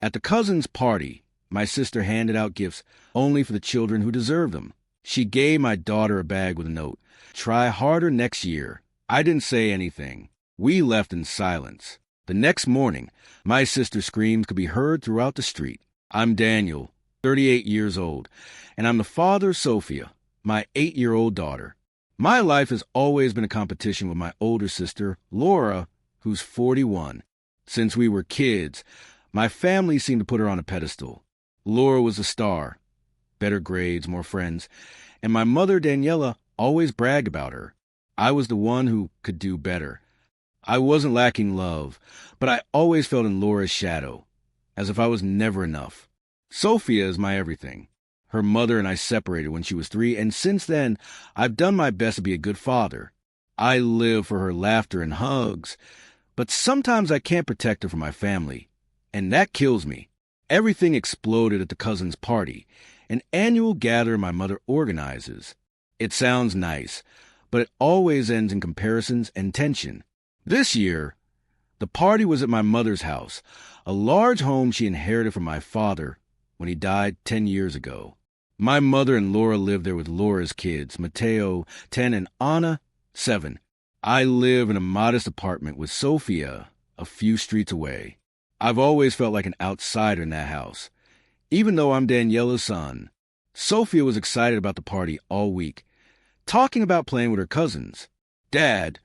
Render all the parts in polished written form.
At the cousin's party, my sister handed out gifts only for the children who deserve them. She gave my daughter a bag with a note. Try harder next year. I didn't say anything. We left in silence. The next morning, my sister's screams could be heard throughout the street. I'm Daniel, 38 years old, and I'm the father of Sophia, my 8-year-old daughter. My life has always been a competition with my older sister, Laura, who's 41. Since we were kids, my family seemed to put her on a pedestal. Laura was a star. Better grades, more friends, and my mother, Daniela, always bragged about her. I was the one who could do better. I wasn't lacking love, but I always felt in Laura's shadow, as if I was never enough. Sophia is my everything. Her mother and I separated when she was 3, and since then, I've done my best to be a good father. I live for her laughter and hugs, but sometimes I can't protect her from my family, and that kills me. Everything exploded at the cousin's party, an annual gathering my mother organizes. It sounds nice, but it always ends in comparisons and tension. This year, the party was at my mother's house, a large home she inherited from my father when he died 10 years ago. My mother and Laura lived there with Laura's kids, Mateo, 10, and Anna, 7. I live in a modest apartment with Sophia a few streets away. I've always felt like an outsider in that house. Even though I'm Daniela's son, Sophia was excited about the party all week, talking about playing with her cousins. Dad,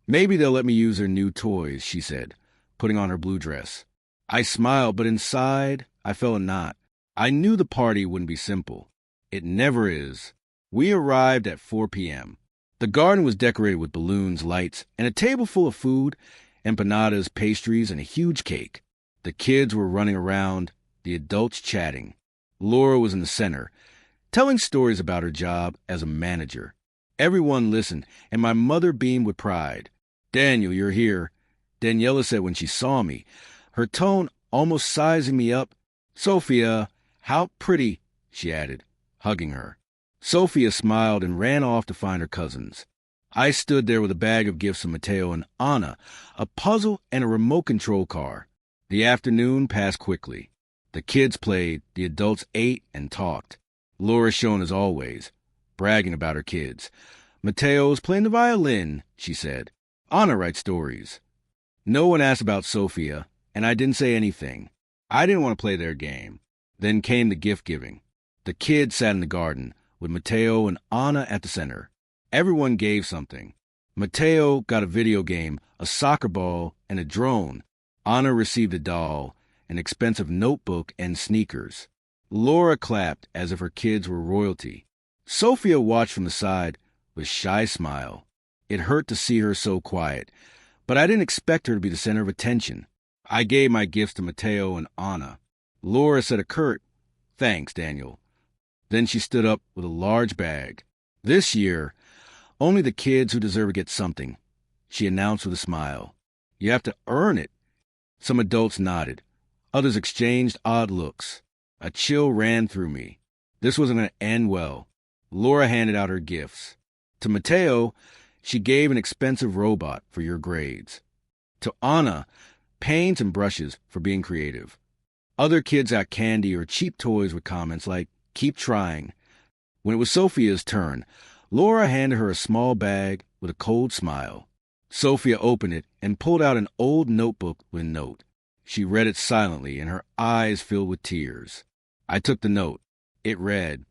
maybe they'll let me use their new toys, she said, putting on her blue dress. I smiled, but inside, I felt a knot. I knew the party wouldn't be simple. It never is. We arrived at 4 p.m. The garden was decorated with balloons, lights, and a table full of food, empanadas, pastries, and a huge cake. The kids were running around, the adults chatting. Laura was in the center, telling stories about her job as a manager. Everyone listened, and my mother beamed with pride. Daniel, you're here, Daniela said when she saw me, her tone almost sizing me up. Sophia, how pretty, she added, hugging her. Sophia smiled and ran off to find her cousins. I stood there with a bag of gifts from Mateo and Anna, a puzzle, and a remote control car. The afternoon passed quickly. The kids played, the adults ate and talked. Laura shone as always, bragging about her kids. Mateo's playing the violin, she said. Anna writes stories. No one asked about Sophia, and I didn't say anything. I didn't want to play their game. Then came the gift-giving. The kids sat in the garden, with Mateo and Anna at the center. Everyone gave something. Mateo got a video game, a soccer ball, and a drone. Anna received a doll, an expensive notebook, and sneakers. Laura clapped as if her kids were royalty. Sophia watched from the side with a shy smile. It hurt to see her so quiet, but I didn't expect her to be the center of attention. I gave my gifts to Mateo and Anna. Laura said a curt, "Thanks, Daniel." Then she stood up with a large bag. This year, only the kids who deserve to get something, she announced with a smile. You have to earn it. Some adults nodded. Others exchanged odd looks. A chill ran through me. This wasn't going to end well. Laura handed out her gifts. To Mateo, she gave an expensive robot for your grades. To Anna, paints and brushes for being creative. Other kids got candy or cheap toys with comments like, "Keep trying." When it was Sophia's turn, Laura handed her a small bag with a cold smile. Sophia opened it and pulled out an old notebook with a note. She read it silently, and her eyes filled with tears. I took the note. It read,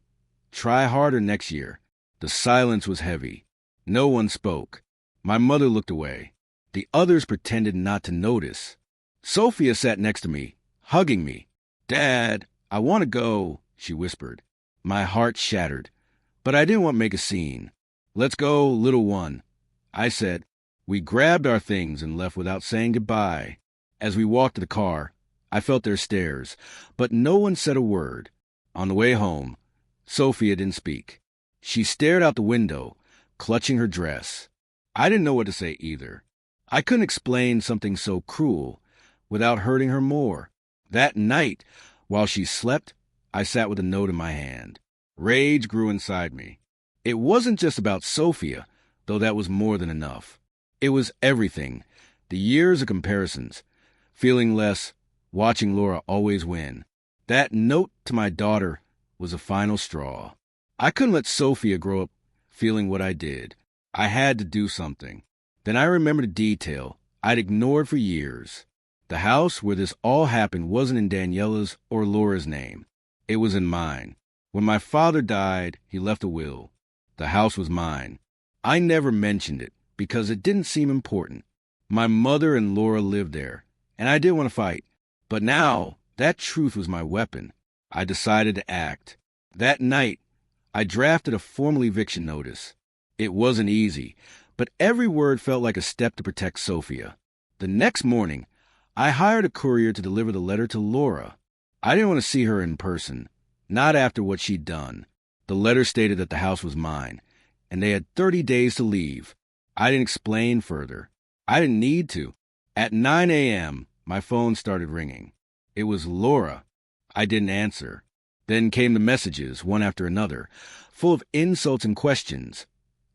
"Try harder next year." The silence was heavy. No one spoke. My mother looked away. The others pretended not to notice. Sophia sat next to me, hugging me. "Dad, I want to go," she whispered. My heart shattered, but I didn't want to make a scene. "Let's go, little one," I said. We grabbed our things and left without saying goodbye. As we walked to the car, I felt their stares, but no one said a word. On the way home, Sophia didn't speak. She stared out the window, clutching her dress. I didn't know what to say either. I couldn't explain something so cruel without hurting her more. That night, while she slept, I sat with a note in my hand. Rage grew inside me. It wasn't just about Sophia, though that was more than enough. It was everything, the years of comparisons, feeling less, watching Laura always win. That note to my daughter was the final straw. I couldn't let Sophia grow up feeling what I did. I had to do something. Then I remembered a detail I'd ignored for years. The house where this all happened wasn't in Daniela's or Laura's name. It was in mine. When my father died, he left a will. The house was mine. I never mentioned it because it didn't seem important. My mother and Laura lived there, and I didn't want to fight. But now, that truth was my weapon. I decided to act. That night, I drafted a formal eviction notice. It wasn't easy, but every word felt like a step to protect Sophia. The next morning, I hired a courier to deliver the letter to Laura. I didn't want to see her in person, not after what she'd done. The letter stated that the house was mine, and they had 30 days to leave. I didn't explain further. I didn't need to. At 9 a.m., my phone started ringing. It was Laura. I didn't answer. Then came the messages, one after another, full of insults and questions.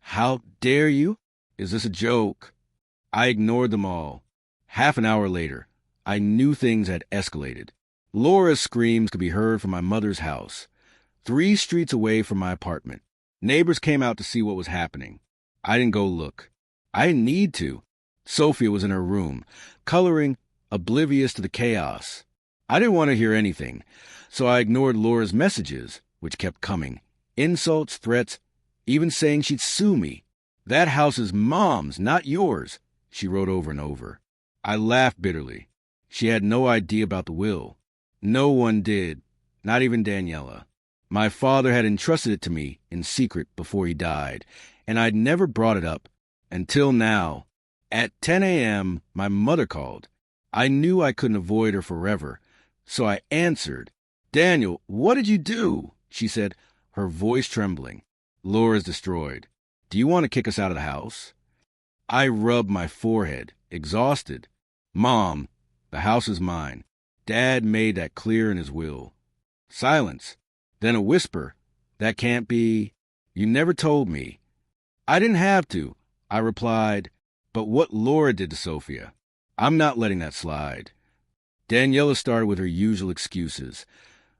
How dare you? Is this a joke? I ignored them all. Half an hour later, I knew things had escalated. Laura's screams could be heard from my mother's house, 3 streets away from my apartment. Neighbors came out to see what was happening. I didn't go look. I didn't need to. Sophia was in her room, coloring, oblivious to the chaos. I didn't want to hear anything, so I ignored Laura's messages, which kept coming. Insults, threats, even saying she'd sue me. That house is Mom's, not yours, she wrote over and over. I laughed bitterly. She had no idea about the will. No one did, not even Daniela. My father had entrusted it to me in secret before he died, and I'd never brought it up until now. At 10 a.m., my mother called. I knew I couldn't avoid her forever, so I answered. "Daniel, what did you do?" she said, her voice trembling. "Laura's destroyed. Do you want to kick us out of the house?" I rubbed my forehead, exhausted. "Mom, the house is mine. Dad made that clear in his will." Silence. Then a whisper. "That can't be. You never told me." "I didn't have to," I replied. "But what Laura did to Sophia, I'm not letting that slide." Daniela started with her usual excuses.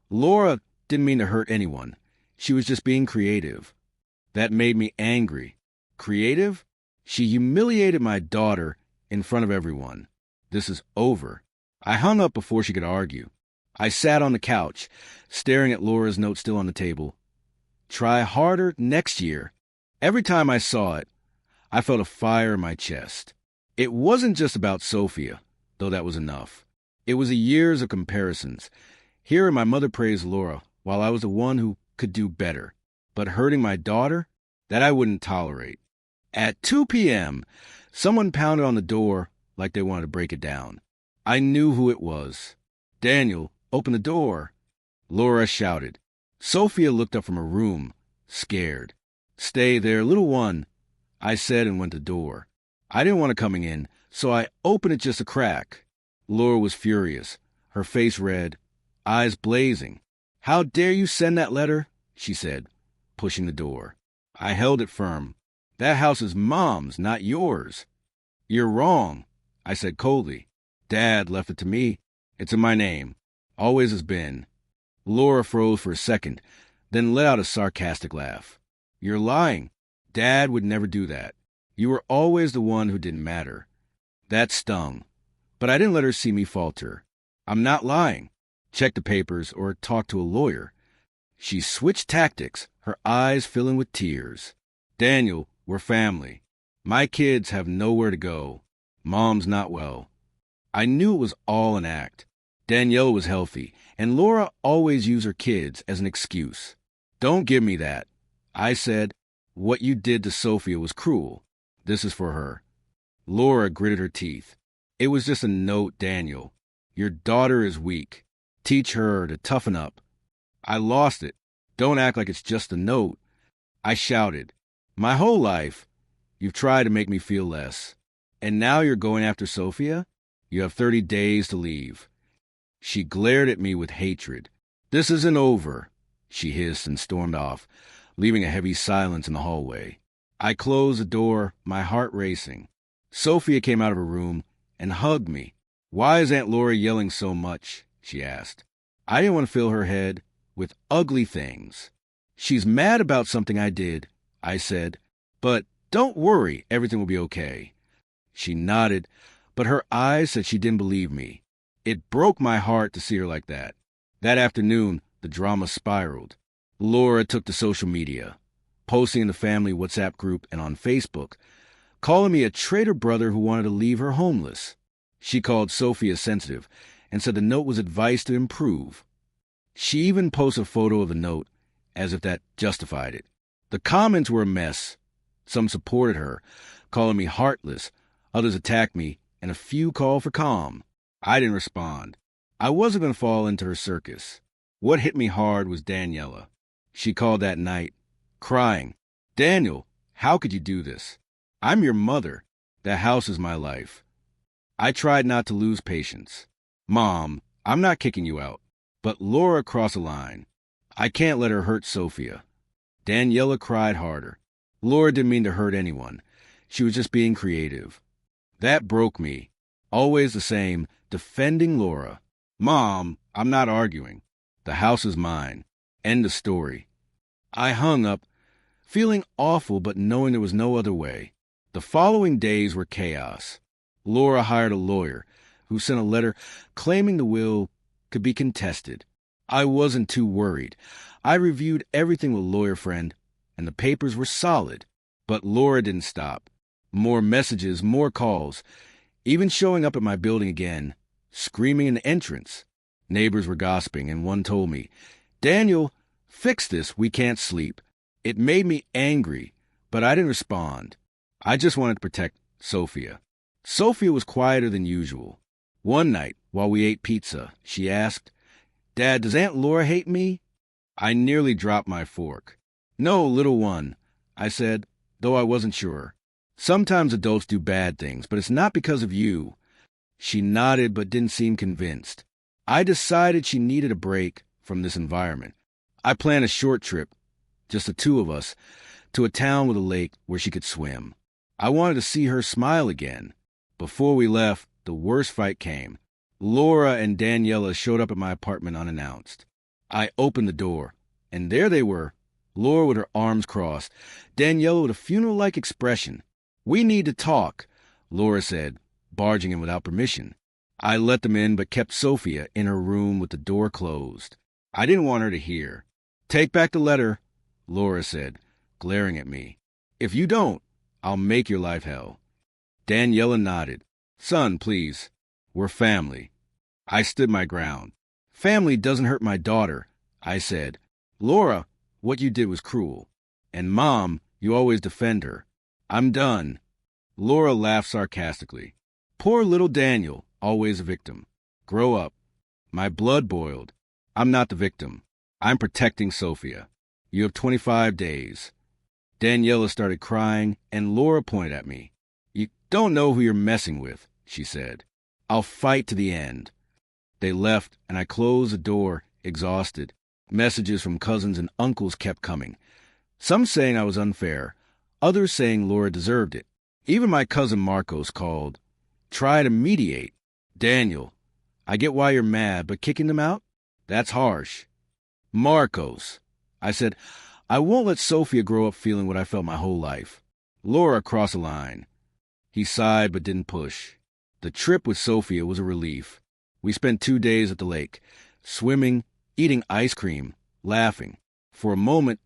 Laura didn't mean to hurt anyone. She was just being creative. That made me angry. Creative? She humiliated my daughter in front of everyone. This is over. I hung up before she could argue. I sat on the couch, staring at Laura's note still on the table. Try harder next year. Every time I saw it, I felt a fire in my chest. It wasn't just about Sophia, though that was enough. It was the years of comparisons. Hearing my mother praise Laura while I was the one who could do better. But hurting my daughter? That I wouldn't tolerate. At 2 p.m., someone pounded on the door like they wanted to break it down. I knew who it was. "Daniel, open the door." Laura shouted. Sophia looked up from her room, scared. "Stay there, little one," I said and went to the door. I didn't want her coming in, so I opened it just a crack. Laura was furious, her face red, eyes blazing. "How dare you send that letter?" she said, pushing the door. I held it firm. "That house is Mom's, not yours." "You're wrong," I said coldly. "Dad left it to me. It's in my name. Always has been." Laura froze for a second, then let out a sarcastic laugh. "You're lying. Dad would never do that. You were always the one who didn't matter." That stung, but I didn't let her see me falter. "I'm not lying. Check the papers or talk to a lawyer." She switched tactics, her eyes filling with tears. "Daniel, we're family. My kids have nowhere to go. Mom's not well." I knew it was all an act. Danielle was healthy, and Laura always used her kids as an excuse. "Don't give me that," I said. "What you did to Sophia was cruel. This is for her." Laura gritted her teeth. "It was just a note, Daniel. Your daughter is weak. Teach her to toughen up." I lost it. "Don't act like it's just a note." I shouted. "My whole life, you've tried to make me feel less. And now you're going after Sophia? You have 30 days to leave." She glared at me with hatred. "This isn't over," she hissed and stormed off, leaving a heavy silence in the hallway. I closed the door, my heart racing. Sophia came out of her room and hugged me. "Why is Aunt Laura yelling so much?" she asked. I didn't want to fill her head with ugly things. "She's mad about something I did," I said. "But don't worry, everything will be okay." She nodded, but her eyes said she didn't believe me. It broke my heart to see her like that. That afternoon, the drama spiraled. Laura took to social media, posting in the family WhatsApp group and on Facebook, calling me a traitor brother who wanted to leave her homeless. She called Sophia sensitive and said the note was advice to improve. She even posted a photo of the note, as if that justified it. The comments were a mess. Some supported her, calling me heartless. Others attacked me, and a few called for calm. I didn't respond. I wasn't going to fall into her circus. What hit me hard was Daniela. She called that night, crying, "Daniel, how could you do this? I'm your mother. The house is my life." I tried not to lose patience. "Mom, I'm not kicking you out." But Laura crossed a line. I can't let her hurt Sophia. Daniela cried harder. Laura didn't mean to hurt anyone. She was just being creative. That broke me. Always the same, defending Laura. "Mom, I'm not arguing. The house is mine. End of story." I hung up, feeling awful but knowing there was no other way. The following days were chaos. Laura hired a lawyer who sent a letter claiming the will could be contested. I wasn't too worried. I reviewed everything with a lawyer friend, and the papers were solid. But Laura didn't stop. More messages, more calls, even showing up at my building again, screaming in the entrance. Neighbors were gossiping, and one told me, "Daniel, fix this, we can't sleep." It made me angry, but I didn't respond. I just wanted to protect Sophia. Sophia was quieter than usual. One night, while we ate pizza, she asked, "Dad, does Aunt Laura hate me?" I nearly dropped my fork. "No, little one," I said, though I wasn't sure. "Sometimes adults do bad things, but it's not because of you." She nodded but didn't seem convinced. I decided she needed a break from this environment. I planned a short trip, just the two of us, to a town with a lake where she could swim. I wanted to see her smile again. Before we left, the worst fight came. Laura and Daniela showed up at my apartment unannounced. I opened the door, and there they were, Laura with her arms crossed, Daniela with a funeral-like expression. "We need to talk," Laura said, barging in without permission. I let them in but kept Sophia in her room with the door closed. I didn't want her to hear. "Take back the letter," Laura said, glaring at me. "If you don't, I'll make your life hell." Daniela nodded. "Son, please. We're family." I stood my ground. "Family doesn't hurt my daughter," I said. "Laura, what you did was cruel. And Mom, you always defend her." "I'm done." Laura laughed sarcastically. "Poor little Daniel, always a victim. Grow up." My blood boiled. "I'm not the victim. I'm protecting Sophia. You have 25 days. Daniela started crying, and Laura pointed at me. "You don't know who you're messing with," she said. "I'll fight to the end." They left, and I closed the door, exhausted. Messages from cousins and uncles kept coming. Some saying I was unfair, others saying Laura deserved it. Even my cousin Marcos called. "Try to mediate." "Daniel, I get why you're mad, but kicking them out? That's harsh." "Marcos," I said, "I won't let Sophia grow up feeling what I felt my whole life." Laura crossed the line. He sighed but didn't push. The trip with Sophia was a relief. We spent 2 days at the lake, swimming, eating ice cream, laughing. For a moment,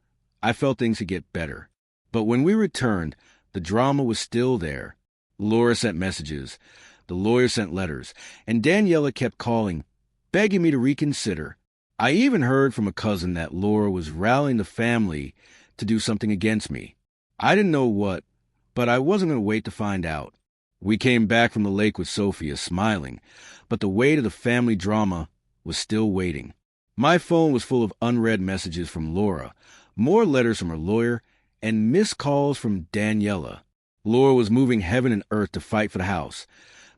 I felt things could get better. But when we returned, the drama was still there. Laura sent messages, the lawyer sent letters, and Daniela kept calling, begging me to reconsider. I even heard from a cousin that Laura was rallying the family to do something against me. I didn't know what, but I wasn't going to wait to find out. We came back from the lake with Sophia, smiling, but the weight of the family drama was still waiting. My phone was full of unread messages from Laura, more letters from her lawyer, and missed calls from Daniela. Laura was moving heaven and earth to fight for the house,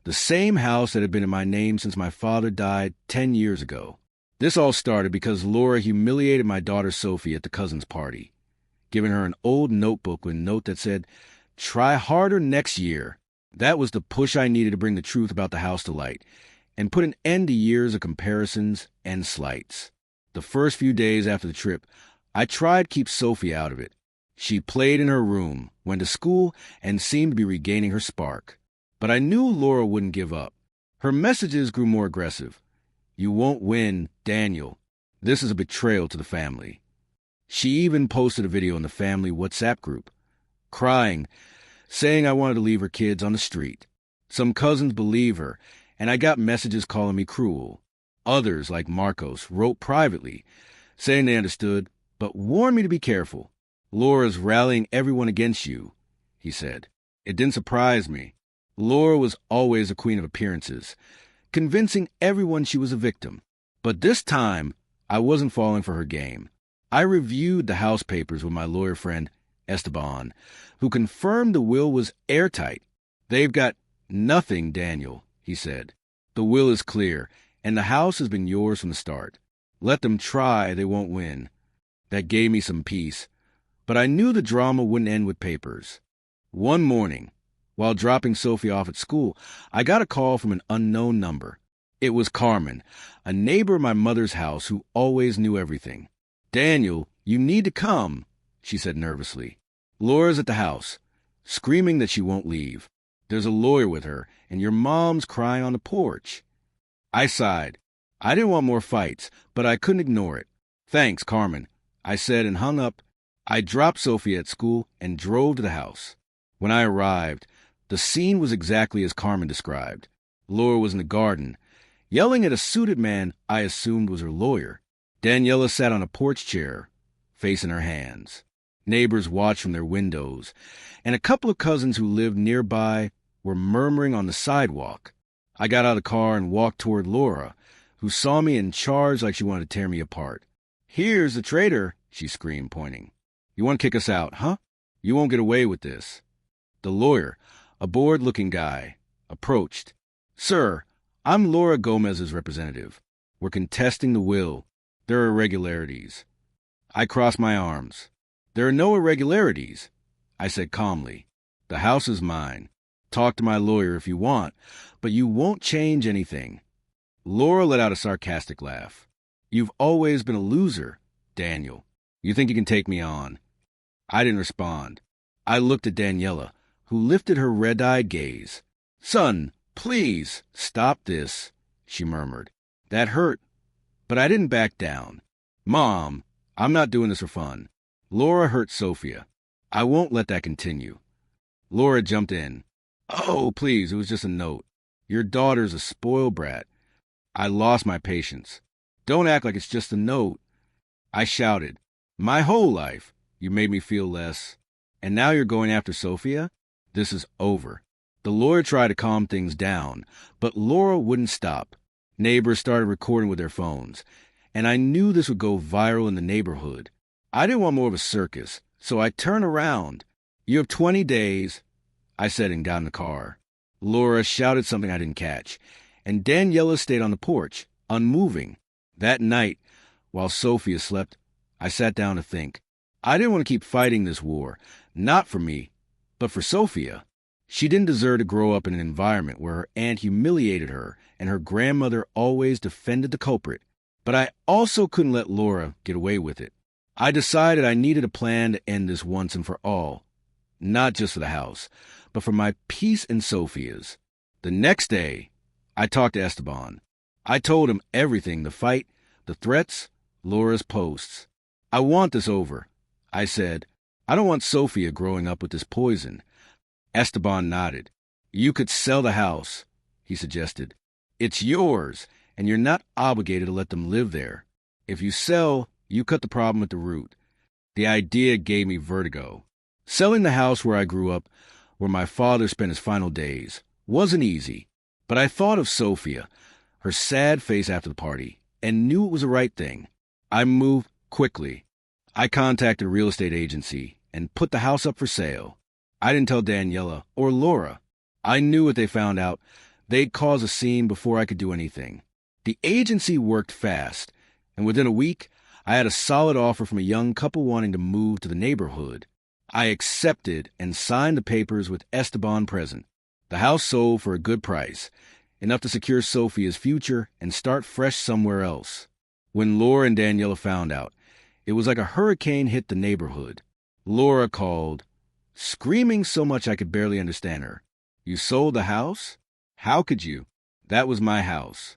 the same house that had been in my name since my father died 10 years ago. This all started because Laura humiliated my daughter Sophie at the cousin's party, giving her an old notebook with a note that said, "Try harder next year." That was the push I needed to bring the truth about the house to light, and put an end to years of comparisons and slights. The first few days after the trip, I tried to keep Sophie out of it. She played in her room, went to school, and seemed to be regaining her spark. But I knew Laura wouldn't give up. Her messages grew more aggressive. "You won't win, Daniel. This is a betrayal to the family." She even posted a video in the family WhatsApp group, crying, saying I wanted to leave her kids on the street. Some cousins believe her, and I got messages calling me cruel. Others, like Marcos, wrote privately, saying they understood, but warned me to be careful. "Laura's rallying everyone against you," he said. It didn't surprise me. Laura was always a queen of appearances, convincing everyone she was a victim. But this time, I wasn't falling for her game. I reviewed the house papers with my lawyer friend, Esteban, who confirmed the will was airtight. "They've got nothing, Daniel," he said. "The will is clear, and the house has been yours from the start. Let them try, they won't win." That gave me some peace, but I knew the drama wouldn't end with papers. One morning, while dropping Sophie off at school, I got a call from an unknown number. It was Carmen, a neighbor of my mother's house who always knew everything. "Daniel, you need to come," she said nervously. "Laura's at the house, screaming that she won't leave. There's a lawyer with her, and your mom's crying on the porch." I sighed. I didn't want more fights, but I couldn't ignore it. "Thanks, Carmen," I said and hung up. I dropped Sophie at school and drove to the house. When I arrived, the scene was exactly as Carmen described. Laura was in the garden, yelling at a suited man I assumed was her lawyer. Daniela sat on a porch chair, facing her hands. Neighbors watched from their windows, and a couple of cousins who lived nearby were murmuring on the sidewalk. I got out of the car and walked toward Laura, who saw me and charged like she wanted to tear me apart. "Here's the traitor," she screamed, pointing. "You want to kick us out, huh? You won't get away with this." The lawyer, a bored-looking guy, approached. "Sir, I'm Laura Gomez's representative. We're contesting the will. There are irregularities." I crossed my arms. "There are no irregularities," I said calmly. "The house is mine. Talk to my lawyer if you want, but you won't change anything." Laura let out a sarcastic laugh. "You've always been a loser, Daniel. You think you can take me on?" I didn't respond. I looked at Daniela, who lifted her red-eyed gaze. "Son, please, stop this," she murmured. That hurt, but I didn't back down. "Mom, I'm not doing this for fun. Laura hurt Sophia. I won't let that continue." Laura jumped in. "Oh, please, it was just a note. Your daughter's a spoiled brat." I lost my patience. "Don't act like it's just a note." I shouted. "My whole life, you made me feel less. And now you're going after Sophia? This is over." The lawyer tried to calm things down, but Laura wouldn't stop. Neighbors started recording with their phones, and I knew this would go viral in the neighborhood. I didn't want more of a circus, so I turned around. "You have 20 days, I said and got in the car. Laura shouted something I didn't catch, and Daniela stayed on the porch, unmoving. That night, while Sophia slept, I sat down to think. I didn't want to keep fighting this war, not for me, but for Sophia. She didn't deserve to grow up in an environment where her aunt humiliated her and her grandmother always defended the culprit. But I also couldn't let Laura get away with it. I decided I needed a plan to end this once and for all, not just for the house, but for my peace and Sophia's. The next day, I talked to Esteban. I told him everything, the fight, the threats, Laura's posts. "I want this over," I said. "I don't want Sophia growing up with this poison." Esteban nodded. "You could sell the house," he suggested. "It's yours, and you're not obligated to let them live there. If you sell, you cut the problem at the root." The idea gave me vertigo. Selling the house where I grew up, where my father spent his final days, wasn't easy. But I thought of Sophia, her sad face after the party, and knew it was the right thing. I moved quickly. I contacted a real estate agency and put the house up for sale. I didn't tell Daniela or Laura. I knew if they found out, they'd cause a scene before I could do anything. The agency worked fast, and within a week, I had a solid offer from a young couple wanting to move to the neighborhood. I accepted and signed the papers with Esteban present. The house sold for a good price, enough to secure Sophia's future and start fresh somewhere else. When Laura and Daniela found out, it was like a hurricane hit the neighborhood. Laura called, screaming so much I could barely understand her. "You sold the house? How could you? That was my house."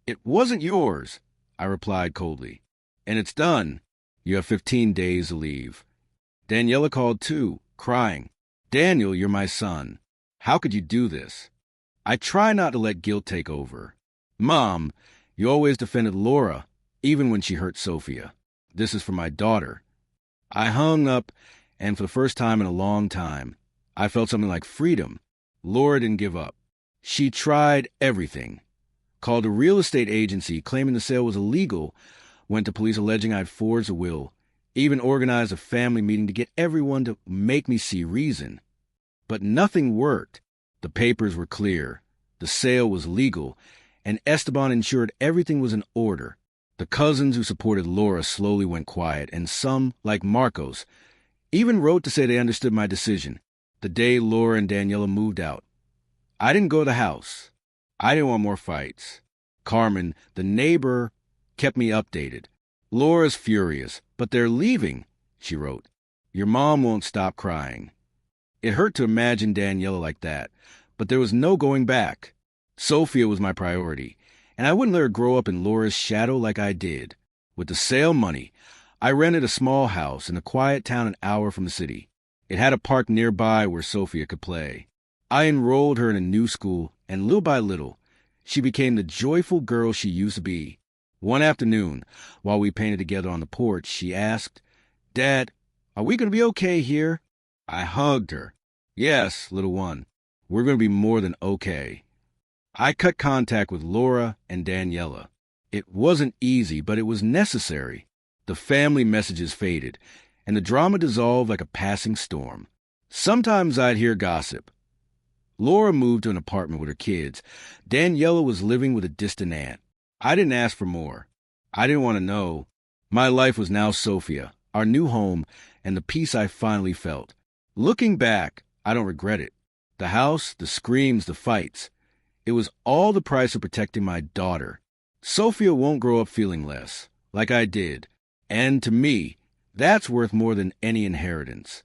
"It wasn't yours," I replied coldly. "And it's done. You have 15 days to leave." Daniela called too, crying, "Daniel, you're my son. How could you do this?" I try not to let guilt take over. "Mom, you always defended Laura, even when she hurt Sophia. This is for my daughter." I hung up, and for the first time in a long time, I felt something like freedom. Laura didn't give up. She tried everything. Called a real estate agency claiming the sale was illegal, went to police alleging I'd forged a will, even organized a family meeting to get everyone to make me see reason. But nothing worked. The papers were clear. The sale was legal, and Esteban ensured everything was in order. The cousins who supported Laura slowly went quiet, and some, like Marcos, even wrote to say they understood my decision the day Laura and Daniela moved out. I didn't go to the house. I didn't want more fights. Carmen, the neighbor, kept me updated. "Laura's furious, but they're leaving," she wrote. "Your mom won't stop crying." It hurt to imagine Daniela like that, but there was no going back. Sophia was my priority, and I wouldn't let her grow up in Laura's shadow like I did. With the sale money, I rented a small house in a quiet town an hour from the city. It had a park nearby where Sophia could play. I enrolled her in a new school, and little by little, she became the joyful girl she used to be. One afternoon, while we painted together on the porch, she asked, "Dad, are we going to be okay here?" I hugged her. "Yes, little one, we're going to be more than okay." I cut contact with Laura and Daniela. It wasn't easy, but it was necessary. The family messages faded, and the drama dissolved like a passing storm. Sometimes I'd hear gossip. Laura moved to an apartment with her kids. Daniela was living with a distant aunt. I didn't ask for more. I didn't want to know. My life was now Sophia, our new home, and the peace I finally felt. Looking back, I don't regret it. The house, the screams, the fights. It was all the price of protecting my daughter. Sophia won't grow up feeling less, like I did. And to me, that's worth more than any inheritance.